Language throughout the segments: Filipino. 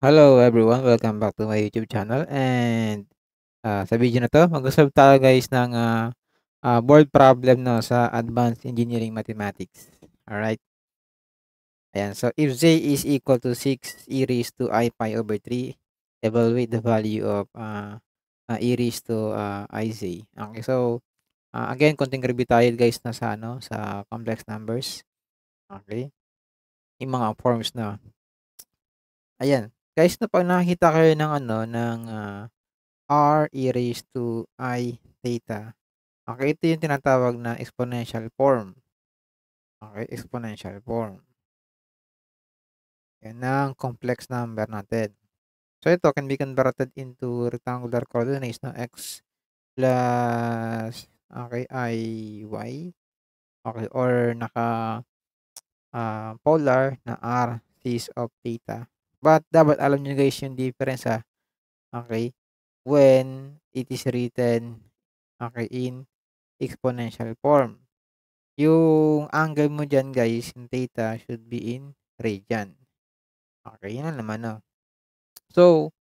Hello everyone, welcome back to my YouTube channel and sa video na 'to mag-solve tayo guys ng board problem 'no sa Advanced Engineering Mathematics. Alright, ayan. So if z is equal to 6 e raised to I pi over 3, evaluate the value of e raised to iz. Okay, so again konting review tayo guys na sa sa complex numbers. Okay, yung mga forms na. Ayan, guys, na 'pag nakakita kayo ng ng r e raised to I theta. Okay, ito yung tinatawag na exponential form. Okay, exponential form. Yan ang complex number natin. So ito can be converted into rectangular coordinates na x plus okay I y. Okay, or naka polar na r cis of theta. But dapat alam niyo guys yung difference okay, when it is written okay in exponential form. Yung angle mo diyan guys, yung theta should be in radian. Okay, yun lang naman 'no. So,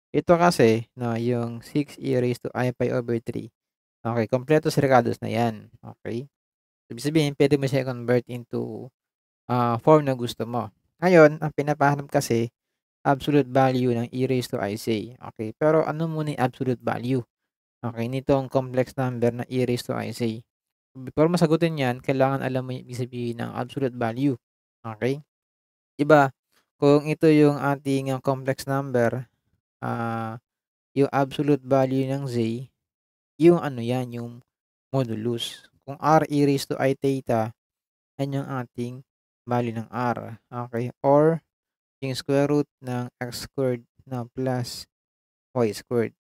ito kasi 'no, yung 6e raised to I pi over 3. Okay, kumpletos recados na yan, okey. Ibig sabihin puwede mo siya i-convert into form na gusto mo. Ngayon, ang pinapahanap kasi absolute value ng e raised to ic, okay. Pero ano muna yung absolute value, okay, nitong complex number na e raised to ic. Before mo sagutin 'yan, kailangan alam mo yung ibig sabihin ng absolute value, okay. 'Di ba, kung ito yung ating complex number, ah, yung absolute value ng z, yung ano 'yan, yung modulus. Kung r e raised to I theta, 'yan yung ating value ng r, okay, or yung square root ng x squared na plus y squared.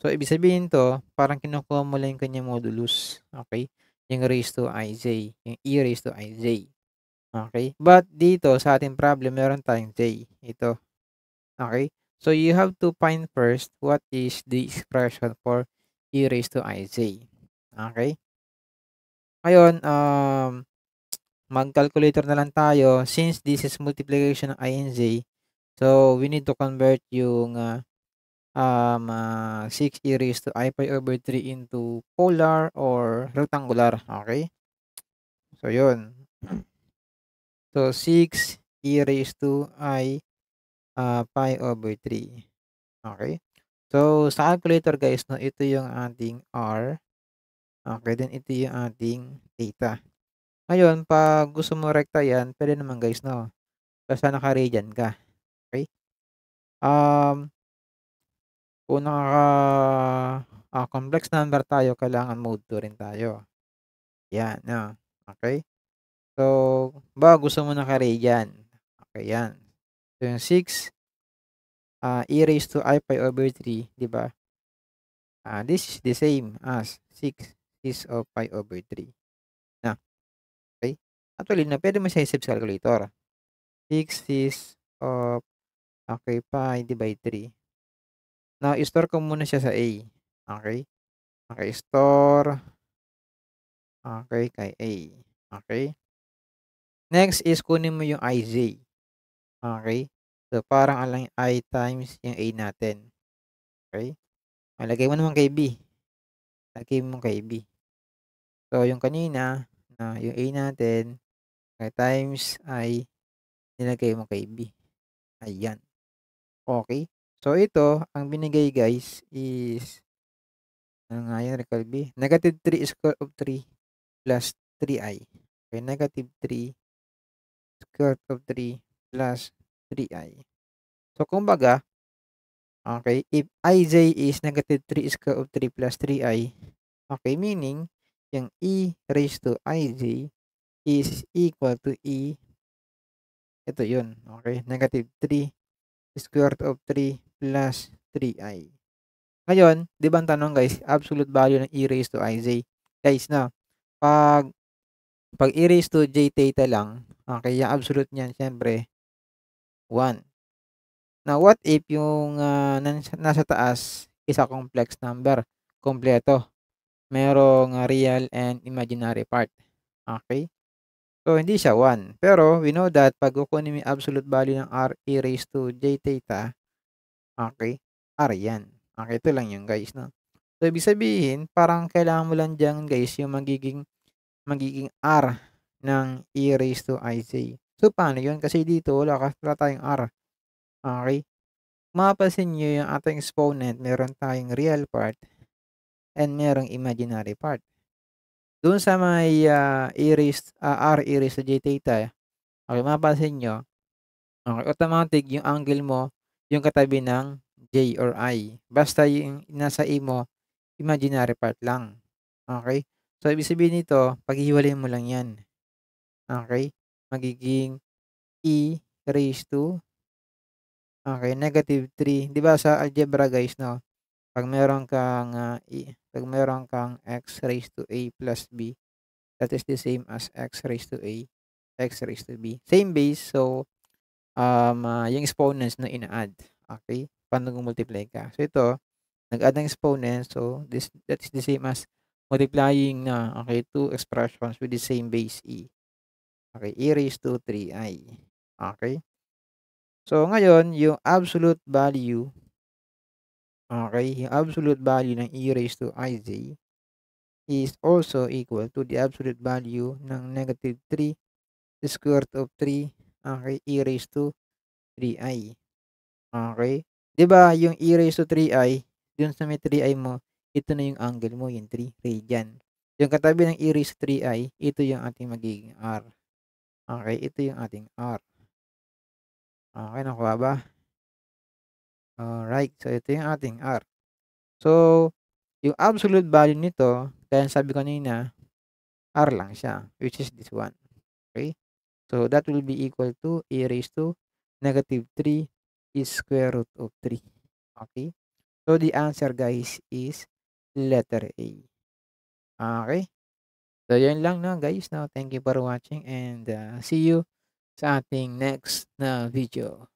So, ibig sabihin 'to, parang kinukuha mo lang yung kanyang modulus, okay, yung raised to iz, yung e raised to iz. Okay, but dito sa ating problem meron tayong j, ito, okay. So, you have to find first what is the expression for e raised to iz, okay. Ngayon, mag-calculator na lang tayo since this is multiplication ng i and j, so we need to convert yung 6 e raised to I pi over 3 into polar or rectangular, okay. So, yun. So, 6 e raised to I pi over 3. Okay. So, sa calculator guys 'no, ito yung ating R, okay, then ito yung ating theta. Ngayon 'pag gusto mo rekta 'yan, puwede naman guys 'no, basta naka-radian ka, okay. Um, kung complex number tayo kailangan mode 2 rin tayo, 'yan 'no, okay. So, gusto mo naka-radian, okay 'yan. So, yung 6, e raised to I pi over 3, 'di ba? This is the same as 6 is of pi over 3 na, okay. Actually na puwede mo siya i-save sa calculator. 6 is of okay, pi divide 3. Now i-store ko muna siya sa A, okay. Okay, store, okay, kay A, okay. Next is kunin mo yung ij, okay. So, parang ang lang I times yung A natin, okay. Lagay mo naman kay B, lagay mo kay B. So, yung kanina na yung A natin, times I nilagay mo kay B, ayan, okey. So, ito ang binigay guys is ano nga yun, recall B, -3 square of 3 plus 3i. Okay, -3 square of 3 plus 3i. So, kumbaga, okay, if ij is -3 square of 3 plus 3i, okay, meaning yung e raised to ij is equal to ito yun, okay, -3 square root of 3 plus 3i. Ngayon, 'di ba ang tanong guys, absolute value ng e raised to ij. Guys 'no, 'pag 'pag e raised to j theta lang, okey, yung absolute niyan siyempre 1. Now what if yung, nasa taas is a complex number, kumpleto, merong real and imaginary part, okey? So hindi siya 1, pero we know that 'pag kukunin mo yung absolute value ng r e raised to j theta, okey, R 'yan. Okey, ito lang 'yun guys 'no. So, ibig sabihin parang kailangan mo lang diyan guys yung magiging R ng e raised to I j. So, paano 'yun? Kasi dito wala tayong R, okey? Mapapansin niyo yung ating exponent meron tayong real part and merong imaginary part. Doon sa may, R e raised to j theta, okey mapapansin niyo, okey automatic yung angle mo yung katabi ng j or I. Basta yung nasa e mo imaginary part lang, okey? So, ibig sabihin nito paghihiwalayin mo lang 'yan, okey? Magiging e raised to, okey, -3. 'Di ba sa algebra guys 'no, 'pag meron kang, 'pag meron kang x raised to a plus b, that is the same as x raised to a, x raised to b. Same base, so, yung exponents na ina-add, okey? 'Pag nagmu-multiply ka. So, ito nag-add ng exponent, so that is the same as multiplying na, okey, two expressions with the same base e. Okey, e raised to 3i, okey? So, ngayon yung absolute value, okey, yung absolute value ng e raised to ij is also equal to the absolute value ng -3 square root of 3, okey, e raised to 3i, okey? 'Di ba yung e raised to 3i, dun sa may 3i mo, ito na yung angle mo, yung 3 radian. Yung katabi ng e raised to 3i, ito yung ating magiging r, okey? Ito yung ating r, okey, nakuha ba? Alright, so ito yung ating r. So, yung absolute value nito, kaya sabi ko kanina, r lang siya, which is this one, okey? So, that will be equal to e raised to -3 is square root of 3, okey? So, the answer guys is letter A, okey? So, yun lang 'no guys 'no, thank you for watching and, see you sa ating next na video.